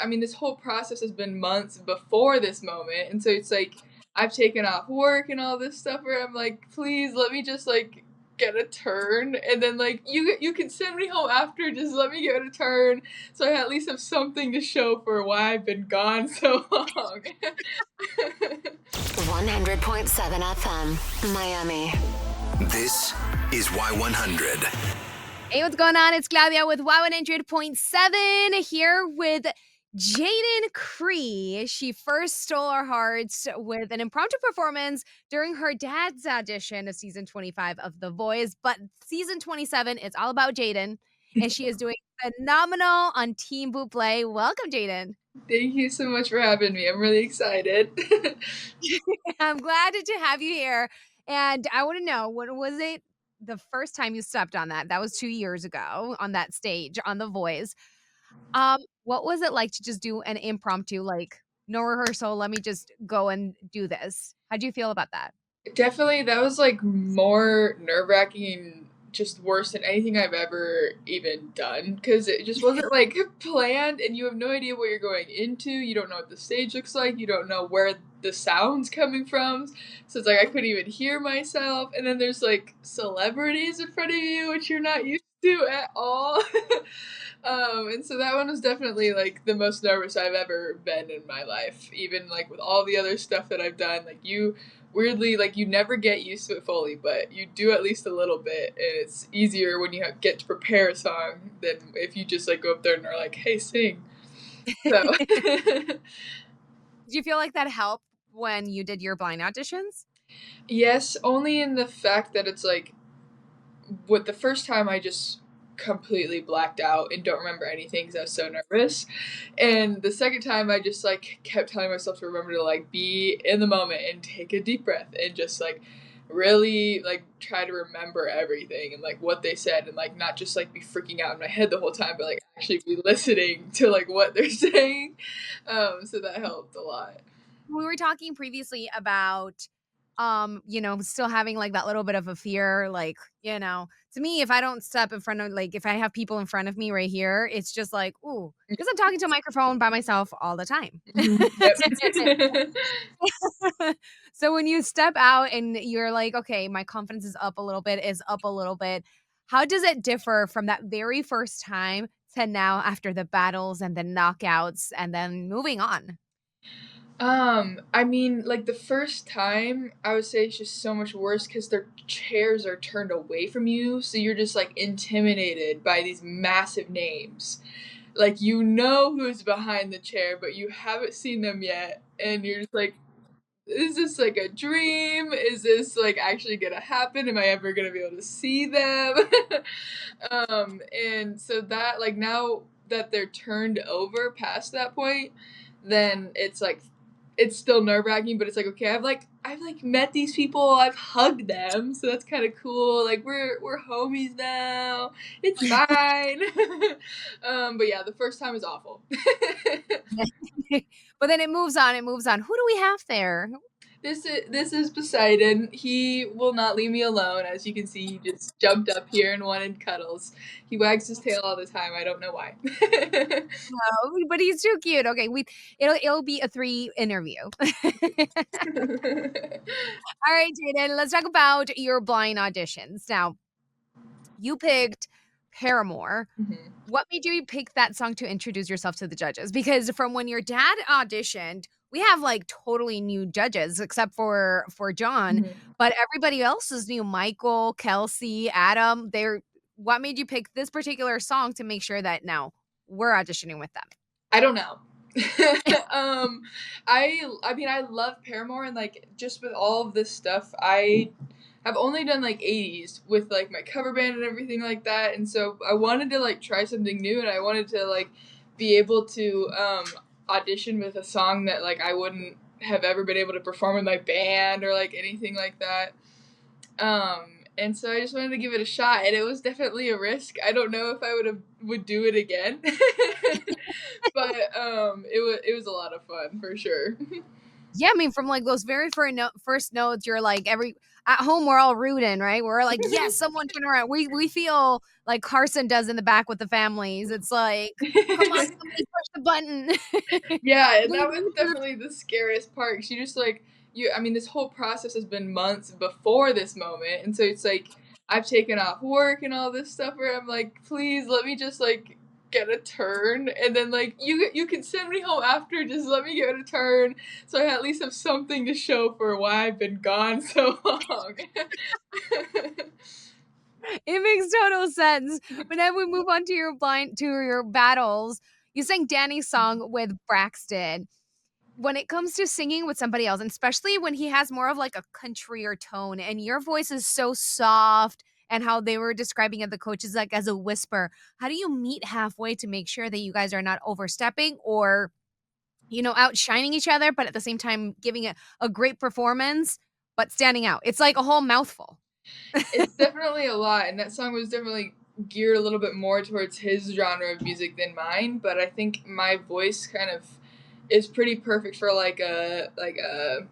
I mean, this whole process has been months before this moment, and so it's like I've taken off work and all this stuff where I'm like, please let me just like get a turn, and then like you can send me home after, just let me get a turn, so I at least have something to show for why I've been gone so long. 100.7 FM, Miami. This is Y100. Hey, what's going on? It's Claudia with Y100.7 here with Jadyn Cree. She first stole our hearts with an impromptu performance during her dad's audition of season 25 of The Voice. But season 27, it's all about Jaden, and she is doing phenomenal on Team Bublé. Welcome, Jaden. Thank you so much for having me. I'm really excited. I'm glad to have you here. And I want to know, what was it the first time you stepped on that? That was 2 years ago on that stage on The Voice. What was it like to just do an impromptu, like, no rehearsal, let me just go and do this? How'd you feel about that? Definitely, that was like more nerve-wracking and just worse than anything I've ever even done because it just wasn't like planned, and you have no idea what you're going into. You don't know what the stage looks like. You don't know where the sound's coming from. So it's like I couldn't even hear myself. And then there's like celebrities in front of you, which you're not used to at all. And so that one was definitely like the most nervous I've ever been in my life. Even like with all the other stuff that I've done, like you weirdly, like you never get used to it fully, but you do at least a little bit, and it's easier when you get to prepare a song than if you just like go up there and are like, "Hey, sing." So Did you feel like that helped when you did your blind auditions? yes, only in the fact that it's like with the first time I just completely blacked out and don't remember anything because I was so nervous. And the second time I just like kept telling myself to remember to like be in the moment and take a deep breath and just like really like try to remember everything and like what they said and like not just like be freaking out in my head the whole time but like actually be listening to like what they're saying. So that helped a lot. We were talking previously about still having like that little bit of a fear, like, to me, if I don't step in front of, like, if I have people in front of me right here, it's just like, ooh, because I'm talking to a microphone by myself all the time. Yep. So when you step out and you're like, okay, my confidence is up a little bit, how does it differ from that very first time to now after the battles and the knockouts and then moving on? I mean, like the first time, I would say it's just so much worse because their chairs are turned away from you, so you're just like intimidated by these massive names. Like you know who's behind the chair, but you haven't seen them yet, and you're just like, is this like a dream? Is this like actually gonna happen? Am I ever gonna be able to see them? And so that like now that they're turned over past that point, then it's like it's still nerve wracking, but it's like okay, I've met these people, I've hugged them, so that's kind of cool. Like we're homies now. It's fine. But yeah, the first time is awful. But then it moves on. Who do we have there? This is Poseidon. He will not leave me alone. As you can see, he just jumped up here and wanted cuddles. He wags his tail all the time. I don't know why. Oh, but he's too cute. Okay, it'll be a 3 interview. All right, Jaden, let's talk about your blind auditions. Now, you picked Paramore. Mhm. What made you pick that song to introduce yourself to the judges? Because from when your dad auditioned, we have like totally new judges except for John, Mhm. but everybody else is new. Michael, Kelsey, Adam. What made you pick this particular song to make sure that now we're auditioning with them? I don't know. I mean I love Paramore and like just with all of this stuff I have only done like 80s with like my cover band and everything like that, and so I wanted to like try something new and I wanted to like be able to audition with a song that like I wouldn't have ever been able to perform with my band or like anything like that. And so I just wanted to give it a shot, and it was definitely a risk. I don't know if I would do it again, but it was a lot of fun for sure. Yeah, I mean, from like those very first notes, you're like at home we're all rooting, right? We're like, yes, someone turn around. We feel like Carson does in the back with the families. It's like, come on, somebody push the button. Yeah, and We that was need this. definitely the scariest part. She just like you. I mean, this whole process has been months before this moment, and so it's like I've taken off work and all this stuff. Where I'm like, please let me just like get a turn, and then like you can send me home after. Just let me get a turn, so I at least have something to show for why I've been gone so long. It makes total sense. But then we move on to your battles. You sang Danny's song with Braxton. When it comes to singing with somebody else, and especially when he has more of like a countryer tone and your voice is so soft and how they were describing it, the coaches like as a whisper, how do you meet halfway to make sure that you guys are not overstepping or, outshining each other, but at the same time giving it a great performance, but standing out? It's like a whole mouthful. It's definitely a lot, and that song was definitely geared a little bit more towards his genre of music than mine. But I think my voice kind of is pretty perfect for like a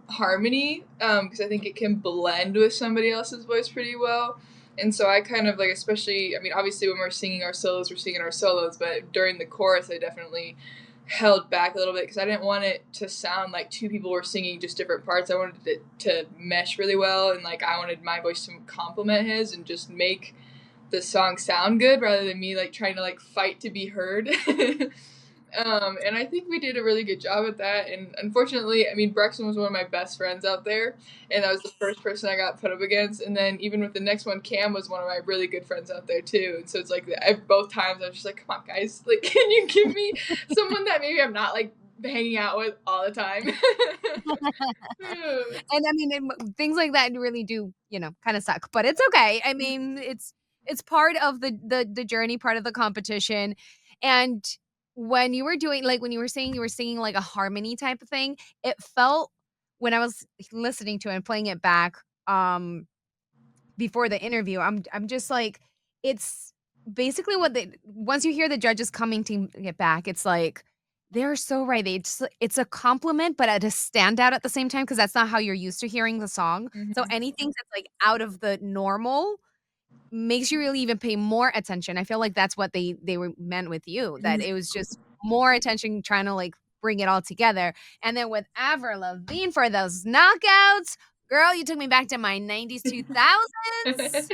harmony, because I think it can blend with somebody else's voice pretty well. And so I kind of like, especially, I mean, obviously when we're singing our solos, we're singing our solos, but during the chorus, I definitely held back a little bit because I didn't want it to sound like two people were singing just different parts. I wanted it to mesh really well, and like I wanted my voice to complement his and just make the song sound good rather than me like trying to like fight to be heard. And I think we did a really good job at that. And unfortunately, I mean, Braxton was one of my best friends out there, and that was the first person I got put up against. And then even with the next one, Cam was one of my really good friends out there too. And so it's like both times I was just like, come on, guys, like, can you give me someone that maybe I'm not like hanging out with all the time? And I mean, things like that really do, kind of suck, but it's okay. I mean, it's part of the journey, part of the competition. And when you were doing like when you were saying you were singing like a harmony type of thing, it felt when I was listening to it and playing it back before the interview, I'm just like, it's basically what they once you hear the judges coming to get back, it's like they're so right. It's a compliment, but at a standout at the same time because that's not how you're used to hearing the song. So Mhm. anything that's like out of the normal makes you really even pay more attention. I feel like that's what they were meant with you, that it was just more attention trying to like bring it all together. And then with Avril Lavigne for those knockouts, girl, you took me back to my 90s, 2000s.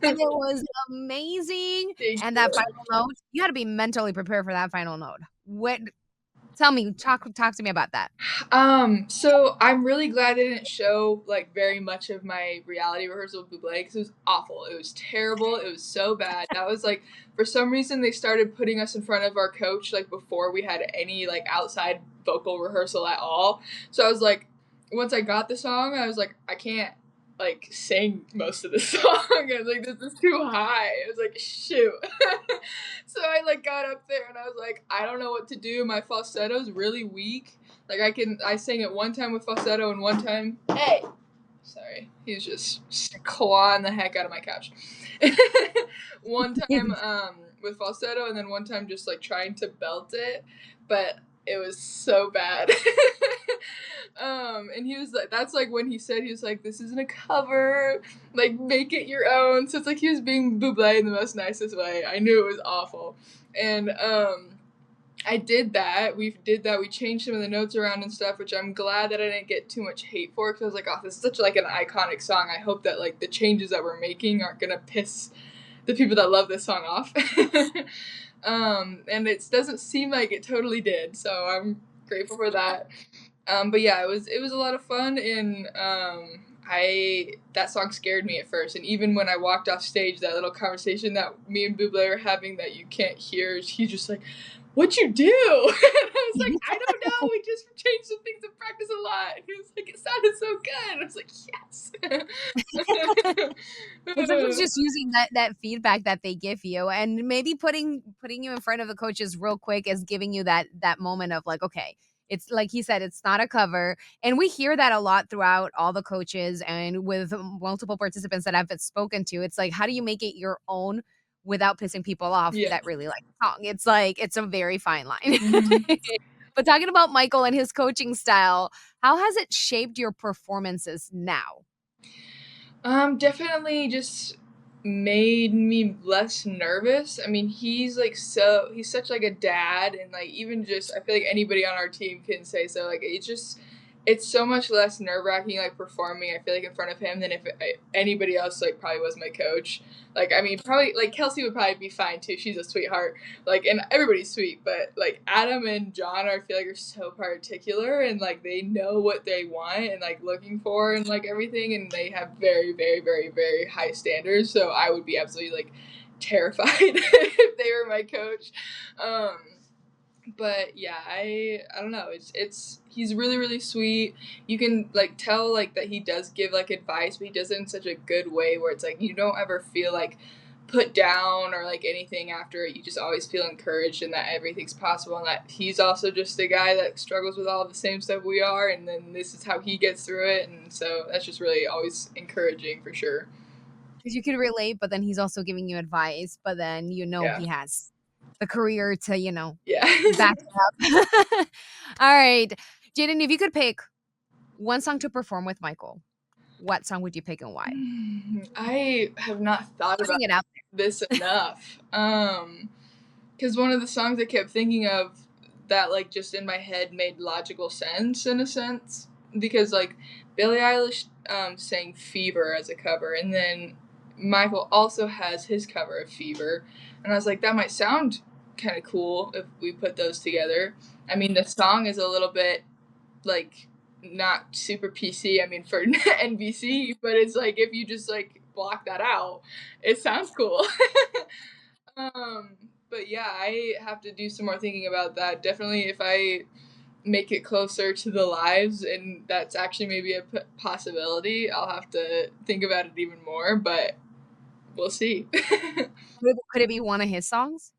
And it was amazing. Thank And that you. final note, you had to be mentally prepared for that final note. What Tell me, talk to me about that. So I'm really glad they didn't show like very much of my reality rehearsal with Bublé because it was awful. It was terrible. It was so bad. That was like, for some reason they started putting us in front of our coach like before we had any like outside vocal rehearsal at all. So I was like, once I got the song, I was like, I can't like sing most of the song. I was like, this is too high. I was like, shoot. So I like got up there and I was like, I don't know what to do. My falsetto's really weak. Like I sang it one time with falsetto and one time, hey, sorry, he's just clawing the heck out of my couch. One time with falsetto and then one time just like trying to belt it, but it was so bad. And he was like, that's like when he said, he was like, this isn't a cover, like make it your own. So it's like he was being Bublé in the most nicest way. I knew it was awful. And I did that. We changed some of the notes around and stuff, which I'm glad that I didn't get too much hate for, because I was like, oh, this is such like an iconic song. I hope that like the changes that we're making aren't gonna piss the people that love this song off. And it doesn't seem like it totally did, so I'm grateful for that. But yeah, it was a lot of fun, and that song scared me at first, and even when I walked off stage, that little conversation that me and Bublé are having that you can't hear, he's just like, what'd you do? And I was like, I don't know, we just changed some things and practiced a lot. And he was like, it sounded so good. I was like, yes. It's sometimes just using that feedback that they give you, and maybe putting you in front of the coaches real quick is giving you that moment of like, okay, it's like he said, it's not a cover. And we hear that a lot throughout all the coaches and with multiple participants that I've spoken to. It's like, how do you make it your own without pissing people off Yeah. that really like the song? It's like, it's a very fine line. Mhm. But talking about Michael and his coaching style, How has it shaped your performances now? Definitely just made me less nervous. I mean, he's such like a dad, and like even just I feel like anybody on our team can say so. Like it's so much less nerve wracking like performing. I feel like in front of him than if anybody else like probably was my coach. Like I mean, probably like Kelsey would probably be fine too. She's a sweetheart. Like and everybody's sweet, but like Adam and John I feel like are so particular and like they know what they want and like looking for and like everything, and they have very very very very high standards. So I would be absolutely like terrified if they were my coach. But yeah, I don't know. It's he's really really sweet. You can like tell like that he does give like advice, but he does it in such a good way where it's like you don't ever feel like put down or like anything after it. You just always feel encouraged and that everything's possible, and that he's also just a guy that struggles with all the same stuff we are, and then this is how he gets through it, and so that's just really always encouraging for sure. Because you can relate, but then he's also giving you advice, but then Yeah. he has the career to, Yeah. back it up. All right. Jaden, if you could pick one song to perform with Michael, what song would you pick and why? I have not thought about Putting it out this enough. Because one of the songs I kept thinking of that like just in my head made logical sense in a sense, because like Billie Eilish sang Fever as a cover, and then Michael also has his cover of Fever, and I was like, that might sound kind of cool if we put those together. I mean, the song is a little bit like not super PC, I mean, for NBC, but it's like if you just like block that out, it sounds cool. But yeah, I have to do some more thinking about that. Definitely if I make it closer to the lives and that's actually maybe a possibility, I'll have to think about it even more, but we'll see. Could it be one of his songs?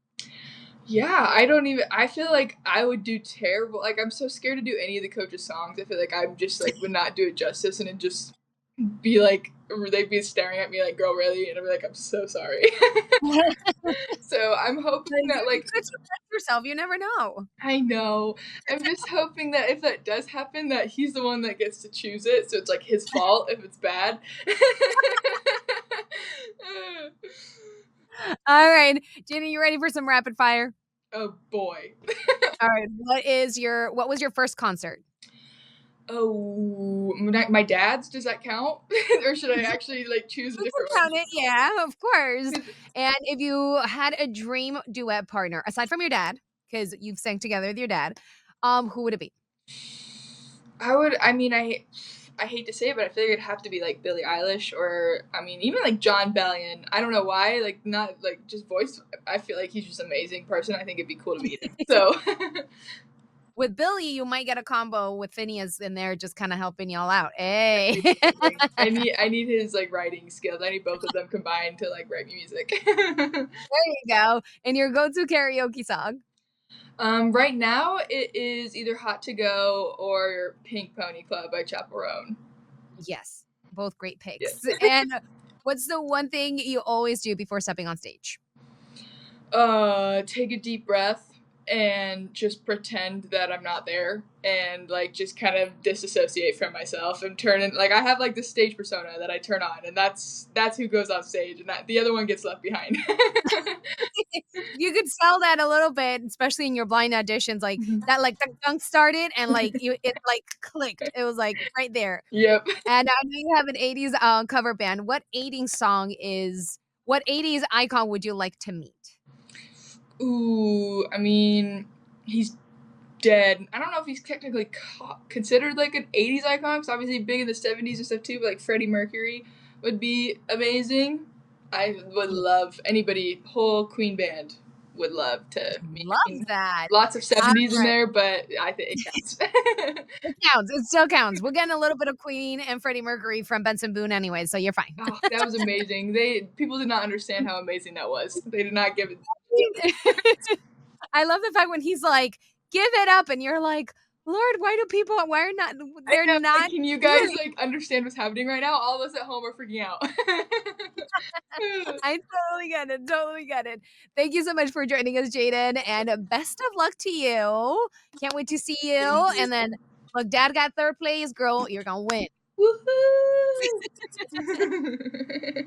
Yeah, I feel like I would do terrible. Like, I'm so scared to do any of the coach's songs. I feel like I'm just, like, would not do it justice, and it'd just be like, they'd be staring at me like, girl, really? And I'd be like, I'm so sorry. So I'm hoping that, like, you could surprise yourself. You never know. I know. I'm just hoping that if that does happen, that he's the one that gets to choose it, so it's, like, his fault if it's bad. All right. Jenny, you ready for some rapid fire? Oh, boy. All right. What was your first concert? Oh, my dad's, does that count? Or should I actually, like, choose a You different can one? count it, yeah, of course. And if you had a dream duet partner, aside from your dad, because you've sang together with your dad, who would it be? I hate to say it, but I feel like it'd have to be like Billie Eilish or I mean even like John Bellion. I don't know why, like not like just voice. I feel like he's just an amazing person. I think it'd be cool to meet him. So With Billy, you might get a combo with Phineas in there, just kind of helping y'all out. Hey, I need his like writing skills. I need both of them combined to like write me music. there you go. And your go-to karaoke song? Right now it is either Hot to Go or Pink Pony Club by Chaperone. Yes, both great picks. Yes. And what's the one thing you always do before stepping on stage? Take a deep breath and just pretend that I'm not there and like just kind of disassociate from myself and turn in like I have like this stage persona that I turn on, and that's who goes on stage, and that the other one gets left behind. You could sell that a little bit, especially in your blind auditions, like that like the gunk started and like it like clicked. It was like right there. Yep. And I know you have an 80s cover band. What 80s icon would you like to meet? Ooh, I mean, he's dead. I don't know if he's technically considered like an 80s icon, because obviously big in the 70s and stuff too, but like Freddie Mercury would be amazing. I would love anybody, whole Queen band would love to meet. Love that. Lots of 70s in there, but I think it counts. It counts. It still counts. We're getting a little bit of Queen and Freddie Mercury from Benson Boone anyway, so you're fine. Oh, that was amazing. People did not understand how amazing that was. They did not give it. I love the fact when he's like, "Give it up," and you're like, "Lord, why are not? They're not." Like, can you guys like understand what's happening right now? All of us at home are freaking out. I totally get it. Totally get it. Thank you so much for joining us, Jaden, and best of luck to you. Can't wait to see you. And then Look, Dad got third place, girl. You're gonna win. Woohoo!